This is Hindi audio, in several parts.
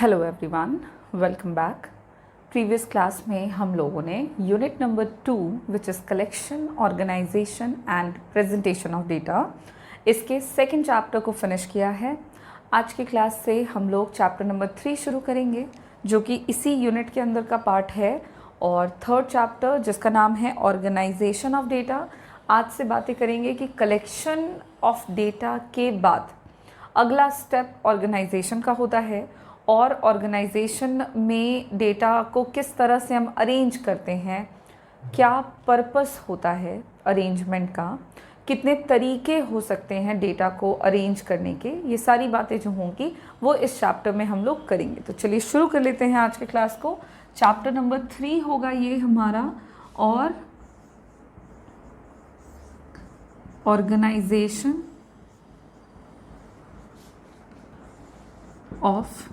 Hello everyone, welcome back. Previous class में हम लोगों ने unit number 2 which is collection, organisation and presentation of data, इसके सेकंड चैप्टर को फिनिश किया है। आज की क्लास से हम लोग चैप्टर नंबर 3 शुरू करेंगे, जो कि इसी यूनिट के अंदर का पार्ट है। और थर्ड चैप्टर जिसका नाम है ऑर्गेनाइजेशन ऑफ डेटा, आज से बातें करेंगे कि कलेक्शन ऑफ डेटा के बाद अगला स्टेप ऑर्गेनाइजेशन का होता है और ऑर्गेनाइजेशन में डेटा को किस तरह से हम अरेंज करते हैं, क्या पर्पस होता है अरेंजमेंट का, कितने तरीके हो सकते हैं डेटा को अरेंज करने के, ये सारी बातें जो होंगी वो इस चैप्टर में हम लोग करेंगे। तो चलिए शुरू कर लेते हैं आज के क्लास को। चैप्टर नंबर 3 होगा ये हमारा, और ऑर्गेनाइजेशन ऑफ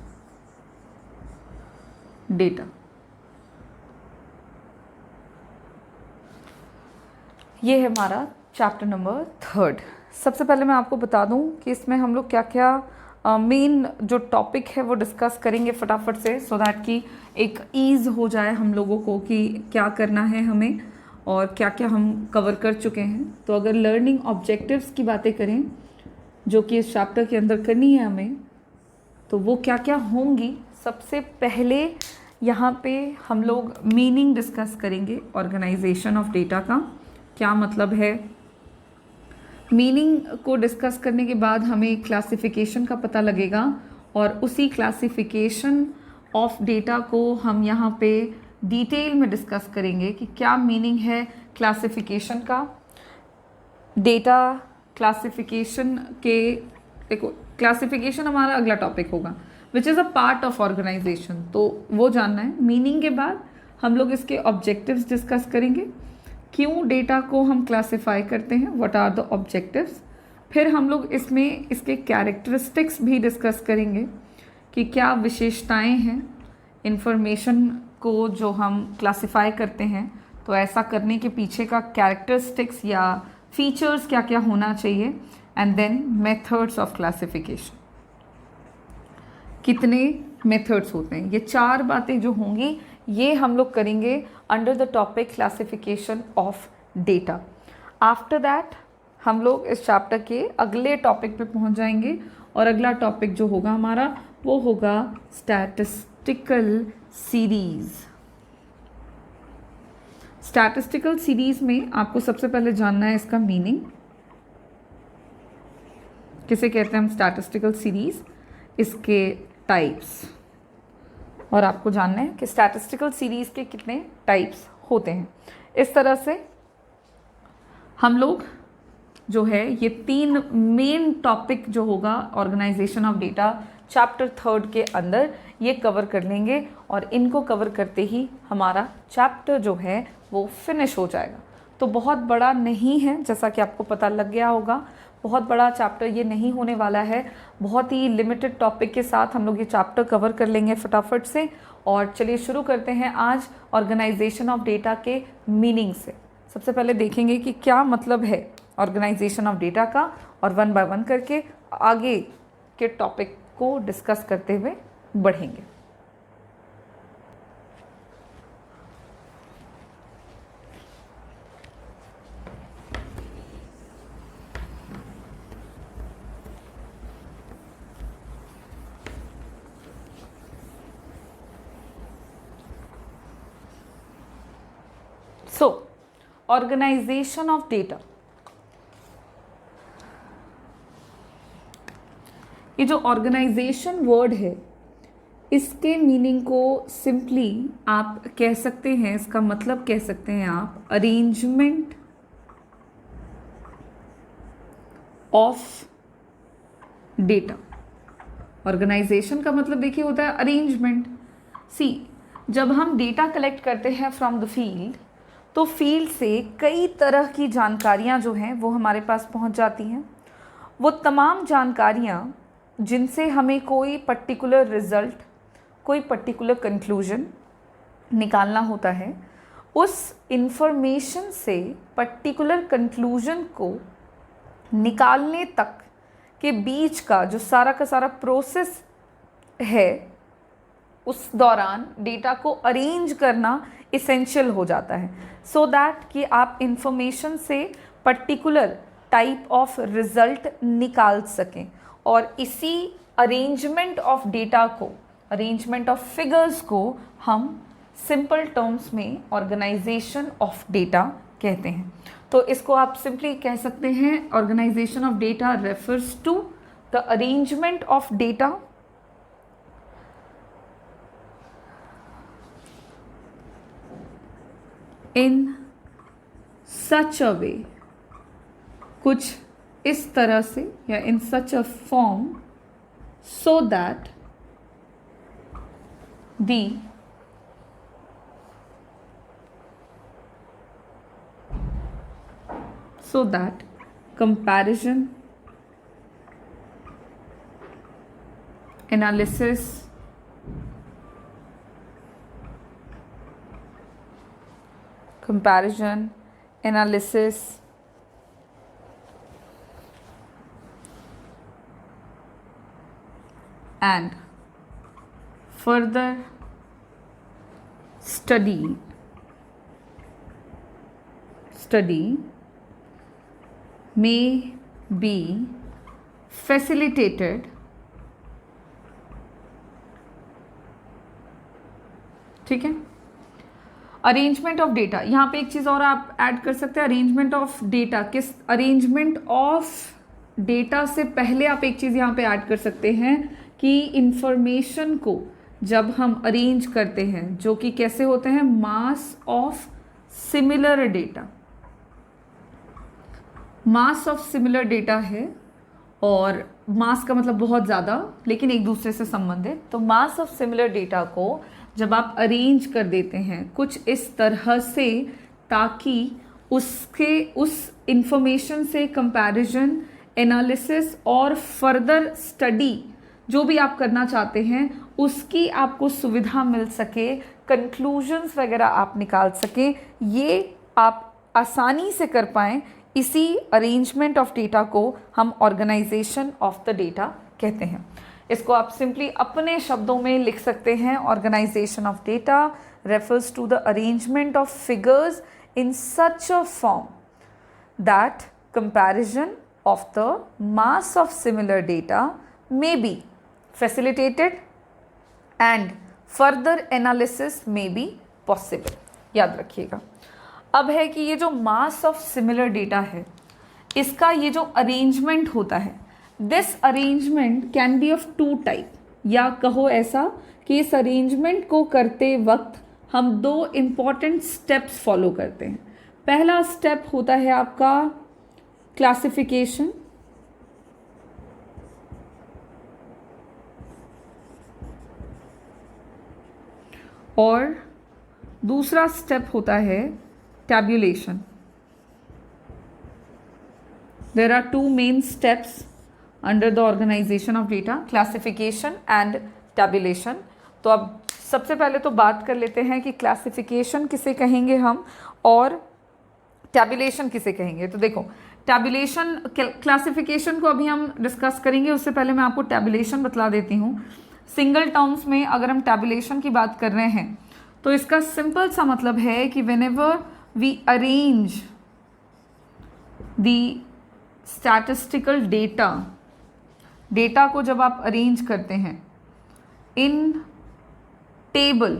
डेटा। ये है हमारा चैप्टर नंबर 3। सबसे पहले मैं आपको बता दूं कि इसमें हम लोग क्या क्या मेन जो टॉपिक है वो डिस्कस करेंगे फटाफट से, सो दैट कि एक ईज़ हो जाए हम लोगों को कि क्या करना है हमें और क्या क्या हम कवर कर चुके हैं। तो अगर लर्निंग ऑब्जेक्टिव्स की बातें करें जो कि इस चैप्टर के अंदर करनी है हमें, तो वो क्या क्या होंगी। सबसे पहले यहाँ पे हम लोग मीनिंग डिस्कस करेंगे ऑर्गेनाइजेशन ऑफ डेटा का, क्या मतलब है। मीनिंग को डिस्कस करने के बाद हमें क्लासिफिकेशन का पता लगेगा, और उसी क्लासिफिकेशन ऑफ डेटा को हम यहाँ पे डिटेल में डिस्कस करेंगे कि क्या मीनिंग है क्लासिफिकेशन का। डेटा क्लासिफिकेशन के, देखो क्लासिफिकेशन हमारा अगला टॉपिक होगा which is a part of organisation, तो वो जानना है। मीनिंग के बाद हम लोग इसके ऑब्जेक्टिव्स डिस्कस करेंगे, क्यों डेटा को हम क्लासिफाई करते हैं, व्हाट आर द ऑब्जेक्टिव्स। फिर हम लोग इसमें इसके कैरेक्टरिस्टिक्स भी डिस्कस करेंगे कि क्या विशेषताएं हैं इंफॉर्मेशन को जो हम क्लासिफाई करते हैं, तो ऐसा करने के पीछे का कैरेक्टरिस्टिक्स या फीचर्स क्या क्या होना चाहिए। And then methods of classification, कितने मेथड्स होते हैं। ये 4 बातें जो होंगी ये हम लोग करेंगे under the topic classification of data. After that हम लोग इस चैप्टर के अगले टॉपिक पे पहुंच जाएंगे, और अगला टॉपिक जो होगा हमारा वो होगा स्टैटिस्टिकल सीरीज। स्टैटिस्टिकल सीरीज में आपको सबसे पहले जानना है इसका मीनिंग, किसे कहते हैं हम स्टैटिस्टिकल सीरीज, इसके टाइप्स, और आपको जानना है कि स्टैटिस्टिकल सीरीज के कितने टाइप्स होते हैं। इस तरह से हम लोग जो है ये 3 मेन टॉपिक जो होगा ऑर्गेनाइजेशन ऑफ डेटा चैप्टर 3 के अंदर ये कवर कर लेंगे, और इनको कवर करते ही हमारा चैप्टर जो है वो फिनिश हो जाएगा। तो बहुत बड़ा नहीं है, जैसा कि आपको पता लग गया होगा, बहुत बड़ा चैप्टर ये नहीं होने वाला है। बहुत ही लिमिटेड टॉपिक के साथ हम लोग ये चैप्टर कवर कर लेंगे फटाफट से। और चलिए शुरू करते हैं आज ऑर्गेनाइजेशन ऑफ डेटा के मीनिंग से। सबसे पहले देखेंगे कि क्या मतलब है ऑर्गेनाइजेशन ऑफ डेटा का, और 1 बाय 1 करके आगे के टॉपिक को डिस्कस करते हुए बढ़ेंगे। सो ऑर्गेनाइजेशन ऑफ डेटा, ये जो ऑर्गेनाइजेशन वर्ड है इसके मीनिंग को सिंपली आप कह सकते हैं, इसका मतलब कह सकते हैं आप अरेंजमेंट ऑफ डेटा। ऑर्गेनाइजेशन का मतलब देखिए होता है अरेंजमेंट। सी, जब हम डेटा कलेक्ट करते हैं फ्रॉम द फील्ड, तो फील्ड से कई तरह की जानकारियां जो हैं वो हमारे पास पहुंच जाती हैं। वो तमाम जानकारियां जिनसे हमें कोई पर्टिकुलर रिजल्ट, कोई पर्टिकुलर कंक्लूजन निकालना होता है, उस इंफॉर्मेशन से पर्टिकुलर कंक्लूजन को निकालने तक के बीच का जो सारा का सारा प्रोसेस है, उस दौरान डेटा को अरेंज करना इसेंशियल हो जाता है, सो दैट कि आप इंफॉर्मेशन से पर्टिकुलर टाइप ऑफ रिजल्ट निकाल सकें। और इसी अरेंजमेंट ऑफ डेटा को, अरेंजमेंट ऑफ फिगर्स को हम सिंपल टर्म्स में ऑर्गेनाइजेशन ऑफ डेटा कहते हैं। तो इसको आप सिंपली कह सकते हैं organisation of data refers to the arrangement of data in such a way, कुछ इस तरह से या in such a form, so that the so that comparison, analysis, and further study may be facilitated ठीक है। अरेंजमेंट ऑफ डेटा, यहाँ पे एक चीज़ और आप ऐड कर सकते हैं, अरेंजमेंट ऑफ डेटा, किस अरेंजमेंट ऑफ डेटा से पहले आप एक चीज़ यहाँ पे ऐड कर सकते हैं कि इंफॉर्मेशन को जब हम अरेंज करते हैं, जो कि कैसे होते हैं, मास of similar data, mass of similar data है, और मास का मतलब बहुत ज़्यादा लेकिन एक दूसरे से संबंधित। तो मास ऑफ सिमिलर डेटा को जब आप अरेंज कर देते हैं कुछ इस तरह से, ताकि उसके उस इंफॉर्मेशन से कंपैरिजन, एनालिसिस और फर्दर स्टडी जो भी आप करना चाहते हैं उसकी आपको सुविधा मिल सके, कंक्लूजन्स वगैरह आप निकाल सकें, ये आप आसानी से कर पाएँ, इसी अरेंजमेंट ऑफ डेटा को हम ऑर्गेनाइजेशन ऑफ द डेटा कहते हैं। इसको आप सिंपली अपने शब्दों में लिख सकते हैं, organisation of data refers to the arrangement of figures in such a form that comparison of the mass of similar data may be facilitated and further analysis may be possible. याद रखिएगा। अब है कि ये जो मास ऑफ सिमिलर डेटा है, इसका ये जो अरेंजमेंट होता है, this arrangement can be of two type, या कहो ऐसा कि इस अरेंजमेंट को करते वक्त हम दो इम्पॉर्टेंट स्टेप्स फॉलो करते हैं। पहला स्टेप होता है आपका क्लासिफिकेशन, और दूसरा स्टेप होता है tabulation. There are two main steps under the organization of data, classification and tabulation. तो अब सबसे पहले तो बात कर लेते हैं कि क्लासिफिकेशन किसे कहेंगे हम और टैबुलेशन किसे कहेंगे। तो देखो, टैबुलेशन, क्लासिफिकेशन को अभी हम डिस्कस करेंगे, उससे पहले मैं आपको टैबुलेशन बतला देती हूँ। सिंगल टर्म्स में अगर हम टैबुलेशन की बात कर रहे हैं तो इसका सिंपल सा मतलब है कि whenever we arrange the statistical data, data को जब आप अरेंज करते हैं इन टेबल,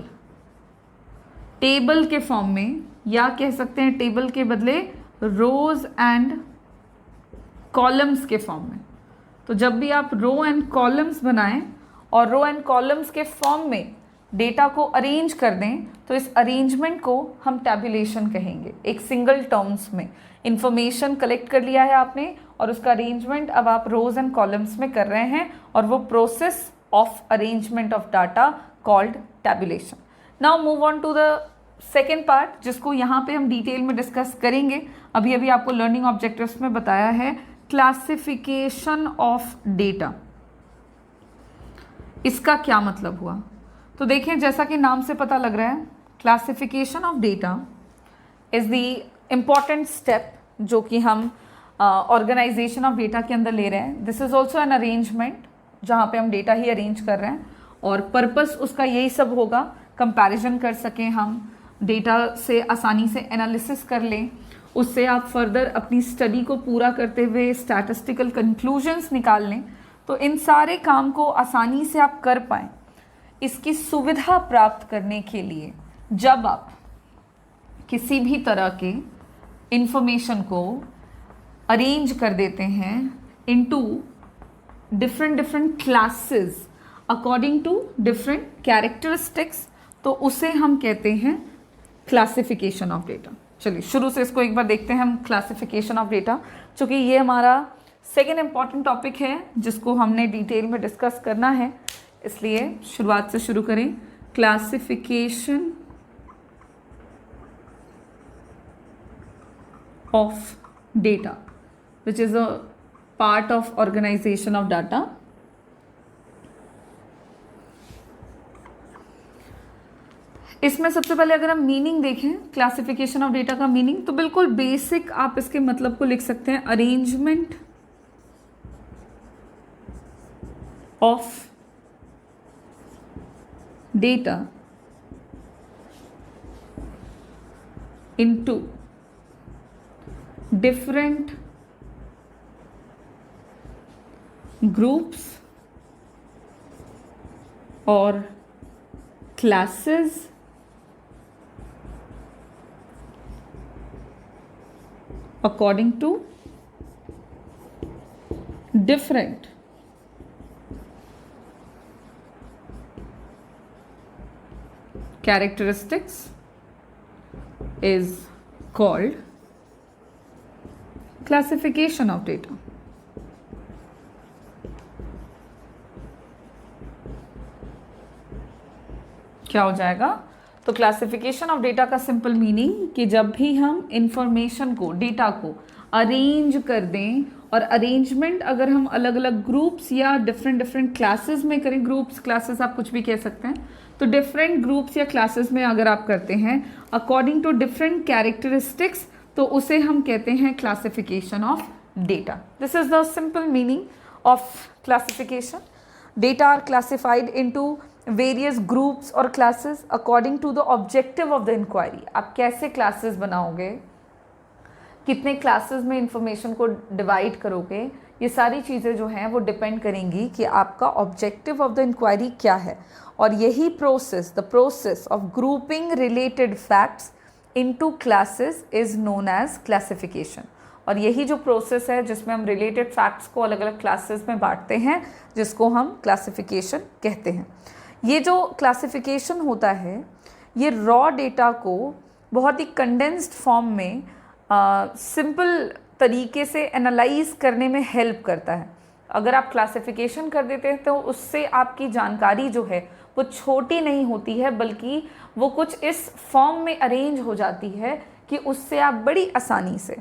टेबल के फॉर्म में, या कह सकते हैं टेबल के बदले रोज एंड कॉलम्स के फॉर्म में। तो जब भी आप रो एंड कॉलम्स बनाएं और रो एंड कॉलम्स के फॉर्म में डेटा को अरेंज कर दें, तो इस अरेंजमेंट को हम टैबुलेशन कहेंगे। एक सिंगल टर्म्स में इंफॉर्मेशन कलेक्ट कर लिया है आपने और उसका अरेंजमेंट अब आप रोज एंड कॉलम्स में कर रहे हैं, और वो process of arrangement of data called tabulation. Now move on to the second part, जिसको यहाँ पे हम डिटेल में डिस्कस करेंगे। अभी अभी आपको लर्निंग ऑब्जेक्टिव्स में बताया है क्लासिफिकेशन ऑफ डेटा। इसका क्या मतलब हुआ? तो देखें, जैसा कि नाम से पता लग रहा है, classification of data is the important step जो कि हम ऑर्गेनाइजेशन ऑफ डेटा के अंदर ले रहे हैं। This is also an arrangement जहाँ पे हम डेटा ही अरेंज कर रहे हैं, और पर्पस उसका यही सब होगा, कंपैरिजन कर सकें हम, डेटा से आसानी से एनालिसिस कर लें, उससे आप फर्दर अपनी स्टडी को पूरा करते हुए स्टैटिस्टिकल कंक्लूजन्स निकाल लें। तो इन सारे काम को आसानी से आप कर पाएँ, इसकी सुविधा प्राप्त करने के लिए जब आप किसी भी तरह के इंफॉर्मेशन को अरेंज कर देते हैं into different classes according to different characteristics, तो उसे हम कहते हैं क्लासिफिकेशन ऑफ डेटा। चलिए शुरू से इसको एक बार देखते हैं हम, क्लासिफिकेशन ऑफ डेटा, चूँकि ये हमारा सेकेंड इम्पॉर्टेंट टॉपिक है जिसको हमने डिटेल में डिस्कस करना है, इसलिए शुरुआत से शुरू करें। Classification of data which is a part of organisation of data. इसमें सबसे पहले अगर हम मीनिंग देखें क्लासिफिकेशन ऑफ डेटा का मीनिंग, तो बिल्कुल बेसिक आप इसके मतलब को लिख सकते हैं, arrangement of data into different groups or classes according to different characteristics is called classification of data. क्या हो जाएगा? तो क्लासिफिकेशन ऑफ डेटा का सिंपल मीनिंग कि जब भी हम इंफॉर्मेशन को, डेटा को अरेंज कर दें, और अरेंजमेंट अगर हम अलग अलग ग्रुप्स या डिफरेंट क्लासेस में करें, ग्रुप्स क्लासेस आप कुछ भी कह सकते हैं, तो डिफरेंट ग्रुप्स या क्लासेस में अगर आप करते हैं अकॉर्डिंग टू डिफरेंट कैरेक्टरिस्टिक्स, तो उसे हम कहते हैं classification of data. This is the simple meaning of classification. Data are classified into various groups और classes according to the objective of the inquiry. आप कैसे क्लासेस बनाओगे, कितने क्लासेस में इंफॉर्मेशन को डिवाइड करोगे, ये सारी चीज़ें जो हैं वो डिपेंड करेंगी कि आपका ऑब्जेक्टिव ऑफ द इंक्वायरी क्या है। और यही process, the process of grouping related facts into classes is known as classification. और यही जो प्रोसेस है जिसमें हम रिलेटेड फैक्ट्स को अलग अलग क्लासेस में बांटते हैं, जिसको हम क्लासिफिकेशन कहते हैं। ये जो क्लासिफिकेशन होता है, ये रॉ डेटा को बहुत ही कंडेंस्ड फॉर्म में सिंपल तरीके से एनालाइज करने में हेल्प करता है। अगर आप क्लासिफिकेशन कर देते हैं तो उससे आपकी जानकारी जो है वो छोटी नहीं होती है, बल्कि वो कुछ इस फॉर्म में अरेंज हो जाती है कि उससे आप बड़ी आसानी से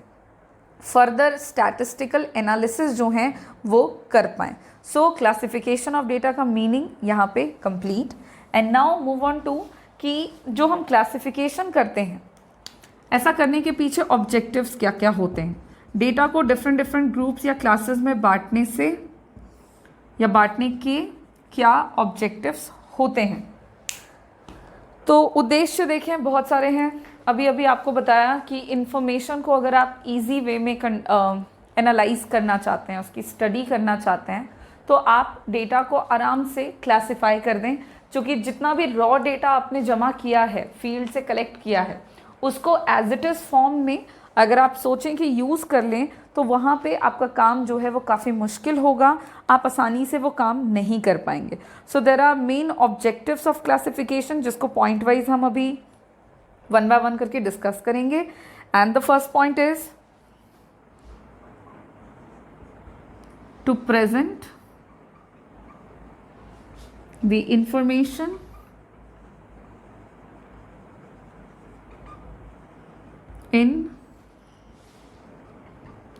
फर्दर स्टैटिस्टिकल एनालिसिस जो हैं वो कर पाएँ। सो क्लासिफिकेशन ऑफ डेटा का मीनिंग यहाँ पे complete. And now move on to कि जो हम क्लासिफिकेशन करते हैं, ऐसा करने के पीछे ऑब्जेक्टिव्स क्या क्या होते हैं। डेटा को डिफरेंट ग्रुप्स या क्लासेस में बांटने से या बांटने के क्या ऑब्जेक्टिव्स होते हैं। तो उद्देश्य देखें बहुत सारे हैं। अभी अभी आपको बताया कि इंफॉर्मेशन को अगर आप इजी वे में एनालाइज करना चाहते हैं, उसकी स्टडी करना चाहते हैं, तो आप डेटा को आराम से क्लासिफाई कर दें। क्योंकि जितना भी रॉ डेटा आपने जमा किया है, फील्ड से कलेक्ट किया है, उसको एज इट इज़ फॉर्म में अगर आप सोचें कि यूज़ कर लें, तो वहाँ पे आपका काम जो है वो काफ़ी मुश्किल होगा, आप आसानी से वो काम नहीं कर पाएंगे। So there are main objectives of classification, जिसको पॉइंट वाइज हम अभी वन बाय वन करके डिस्कस करेंगे। And the first point is to present the information in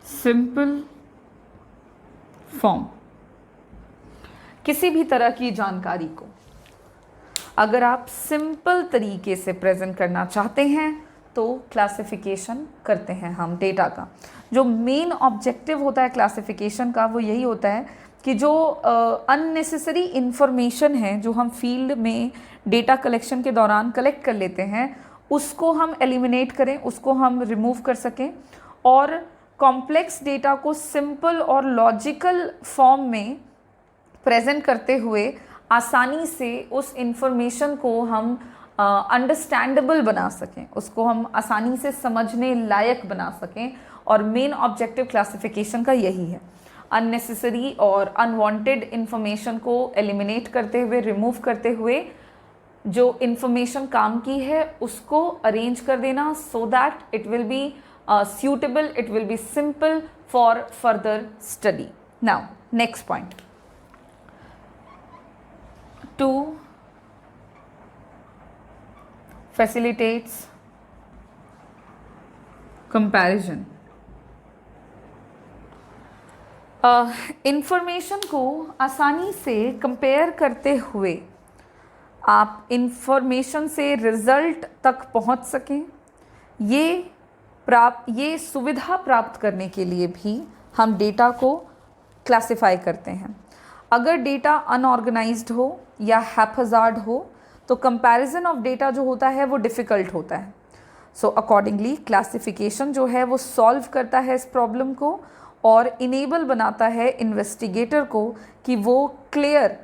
simple form. किसी भी तरह की जानकारी को अगर आप सिंपल तरीके से प्रेजेंट करना चाहते हैं, तो क्लासिफिकेशन करते हैं हम डेटा का। जो मेन ऑब्जेक्टिव होता है क्लासिफिकेशन का वो यही होता है कि जो अननेसेसरी इन्फॉर्मेशन है जो हम फील्ड में डेटा कलेक्शन के दौरान कलेक्ट कर लेते हैं उसको हम एलिमिनेट करें, उसको हम रिमूव कर सकें और कॉम्प्लेक्स डेटा को सिंपल और लॉजिकल फॉर्म में प्रेजेंट करते हुए आसानी से उस इंफॉर्मेशन को हम अंडरस्टैंडेबल बना सकें, उसको हम आसानी से समझने लायक बना सकें। और मेन ऑब्जेक्टिव क्लासिफिकेशन का यही है, अननेसेसरी और अनवांटेड इंफॉर्मेशन को एलिमिनेट करते हुए, रिमूव करते हुए जो इंफॉर्मेशन काम की है उसको अरेंज कर देना so that it will be suitable, it will be simple for further study. Now, next point. 2 facilitates comparison. Information को आसानी से कंपेयर करते हुए आप इंफॉर्मेशन से रिजल्ट तक पहुंच सकें, ये सुविधा प्राप्त करने के लिए भी हम डेटा को क्लासिफाई करते हैं। अगर डेटा अनऑर्गेनाइज्ड हो या हैप्पजार्ड हो तो कंपैरिजन ऑफ डेटा जो होता है वो डिफ़िकल्ट होता है। सो अकॉर्डिंगली क्लासिफिकेशन जो है वो सॉल्व करता है इस प्रॉब्लम को और इनेबल बनाता है इन्वेस्टिगेटर को कि वो क्लियर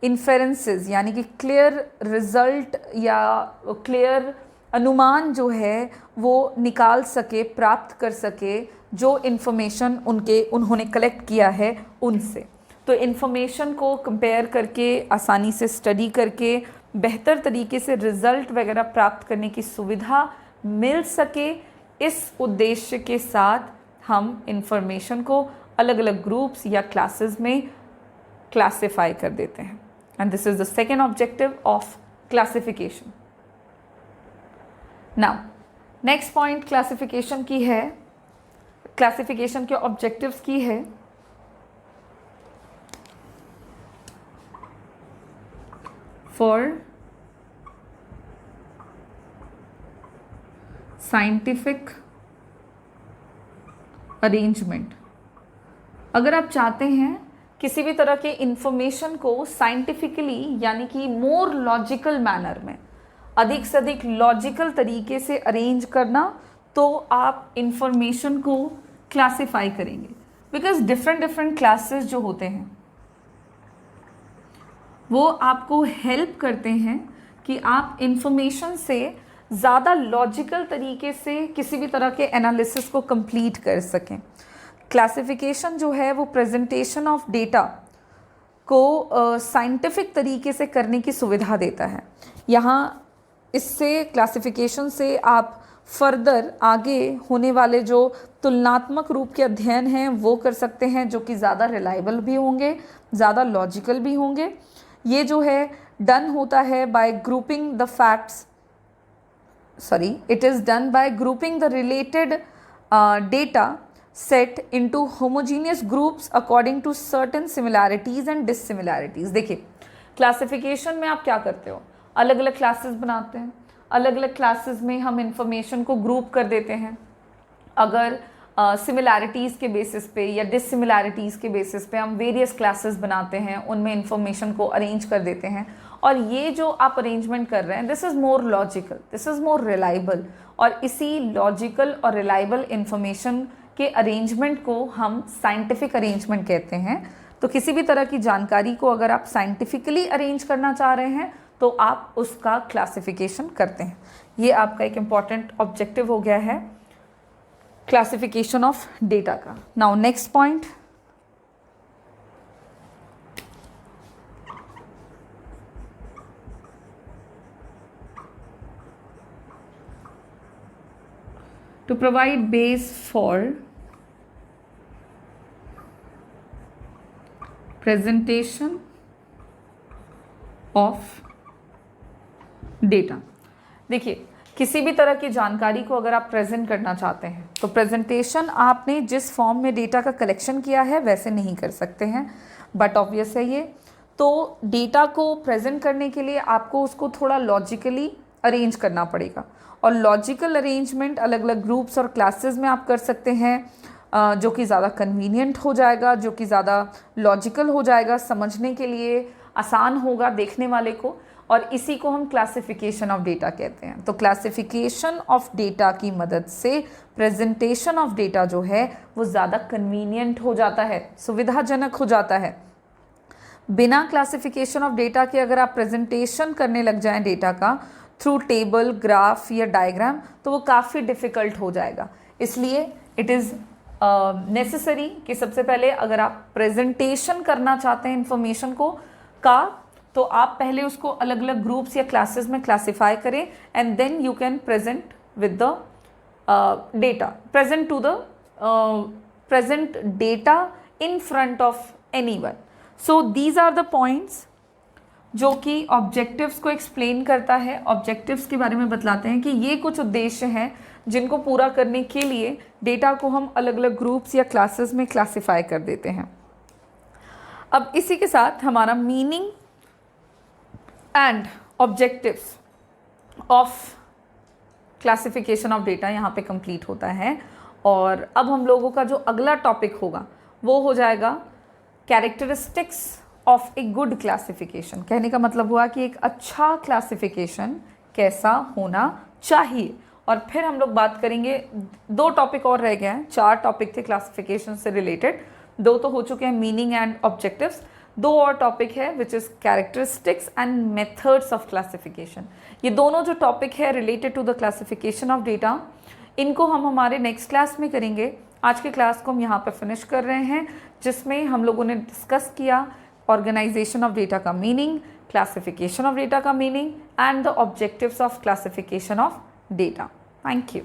इन्फेरेंसेस यानी कि क्लियर रिजल्ट या क्लियर अनुमान जो है वो निकाल सके, प्राप्त कर सके जो इन्फॉर्मेशन उन्होंने कलेक्ट किया है उनसे। तो इन्फॉर्मेशन को कंपेयर करके, आसानी से स्टडी करके बेहतर तरीके से रिज़ल्ट वगैरह प्राप्त करने की सुविधा मिल सके, इस उद्देश्य के साथ हम इन्फॉर्मेशन को अलग अलग ग्रुप्स या क्लासेस में क्लासिफाई कर देते हैं। And this is the second objective of classification. Now next point classification की है, क्लासिफिकेशन के ऑब्जेक्टिव्स की है फॉर साइंटिफिक अरेंजमेंट। अगर आप चाहते हैं किसी भी तरह के इंफॉर्मेशन को साइंटिफिकली यानी कि मोर लॉजिकल मैनर में, अधिक से अधिक लॉजिकल तरीके से अरेंज करना, तो आप इंफॉर्मेशन को क्लासिफाई करेंगे। बिकॉज डिफरेंट क्लासेस जो होते हैं वो आपको हेल्प करते हैं कि आप इंफॉर्मेशन से ज़्यादा लॉजिकल तरीके से किसी भी तरह के एनालिसिस को कंप्लीट कर सकें। क्लासिफिकेशन जो है वो प्रेजेंटेशन ऑफ डेटा को साइंटिफिक तरीके से करने की सुविधा देता है। यहाँ इससे क्लासिफिकेशन से आप फर्दर आगे होने वाले जो तुलनात्मक रूप के अध्ययन हैं वो कर सकते हैं, जो कि ज़्यादा रिलायबल भी होंगे, ज़्यादा लॉजिकल भी होंगे। ये जो है डन होता है bye grouping the facts, it is done by grouping the related data set into homogeneous groups according to certain similarities and dissimilarities। देखिए क्लासिफिकेशन में आप क्या करते हो, अलग अलग क्लासेस बनाते हैं, अलग अलग क्लासेस में हम इंफॉर्मेशन को ग्रुप कर देते हैं। अगर सिमिलैरिटीज़ के बेसिस पे या डिससिमिलैरिटीज़ के बेसिस पे हम वेरियस क्लासेस बनाते हैं, उनमें इंफॉर्मेशन को अरेंज कर देते हैं। और ये जो आप अरेंजमेंट कर रहे हैं, this is more logical, this is more reliable. और इसी लॉजिकल और रिलायबल इंफॉर्मेशन के अरेंजमेंट को हम साइंटिफिक अरेंजमेंट कहते हैं। तो किसी भी तरह की जानकारी को अगर आप साइंटिफिकली अरेंज करना चाह रहे हैं तो आप उसका क्लासिफिकेशन करते हैं। ये आपका एक इम्पॉर्टेंट ऑब्जेक्टिव हो गया है क्लासिफिकेशन ऑफ डेटा का। Now next point, to provide base for presentation of data। देखिए किसी भी तरह की जानकारी को अगर आप प्रेजेंट करना चाहते हैं तो प्रेजेंटेशन आपने जिस फॉर्म में डेटा का कलेक्शन किया है वैसे नहीं कर सकते हैं, बट ऑब्वियस है ये। तो डेटा को प्रेजेंट करने के लिए आपको उसको थोड़ा लॉजिकली अरेंज करना पड़ेगा और लॉजिकल अरेंजमेंट अलग अलग ग्रुप्स और क्लासेस में आप कर सकते हैं जो कि ज़्यादा कन्वीनियंट हो जाएगा, जो कि ज़्यादा लॉजिकल हो जाएगा, समझने के लिए आसान होगा देखने वाले को, और इसी को हम क्लासिफिकेशन ऑफ डेटा कहते हैं। तो क्लासिफिकेशन ऑफ डेटा की मदद से प्रेजेंटेशन ऑफ डेटा जो है वो ज़्यादा कन्वीनियंट हो जाता है, सुविधाजनक हो जाता है। बिना क्लासिफिकेशन ऑफ डेटा के अगर आप प्रेजेंटेशन करने लग जाएं डेटा का थ्रू टेबल, ग्राफ या डायग्राम, तो वो काफ़ी डिफ़िकल्ट हो जाएगा। इसलिए इट इज़ नेसेसरी कि सबसे पहले अगर आप प्रेजेंटेशन करना चाहते हैं इंफॉर्मेशन को तो आप पहले उसको अलग अलग ग्रुप्स या क्लासेस में क्लासिफाई करें and then you can present with the data, present data in front of anyone. So these are the points जो कि ऑब्जेक्टिव्स को एक्सप्लेन करता है। ऑब्जेक्टिव्स के बारे में बतलाते हैं कि ये कुछ उद्देश्य हैं जिनको पूरा करने के लिए डेटा को हम अलग अलग ग्रुप्स या क्लासेस में क्लासिफाई कर देते हैं। अब इसी के साथ हमारा meaning and objectives of classification of data यहाँ पे कंप्लीट होता है। और अब हम लोगों का जो अगला टॉपिक होगा वो हो जाएगा characteristics of a good classification. कहने का मतलब हुआ कि एक अच्छा क्लासिफिकेशन कैसा होना चाहिए। और फिर हम लोग बात करेंगे, 2 टॉपिक और रह गए हैं, 4 टॉपिक थे क्लासिफिकेशन से रिलेटेड, 2 तो हो चुके हैं, मीनिंग एंड ऑब्जेक्टिव्स। 2 और टॉपिक है which is characteristics and methods of classification. ये दोनों जो टॉपिक है related to the classification of data, इनको हम हमारे नेक्स्ट क्लास में करेंगे। आज के क्लास को हम यहाँ पे फिनिश कर रहे हैं, जिसमें हम लोगों ने डिस्कस किया ऑर्गेनाइजेशन ऑफ डेटा का मीनिंग, क्लासिफिकेशन ऑफ डेटा का meaning and the objectives of classification of data. Thank you.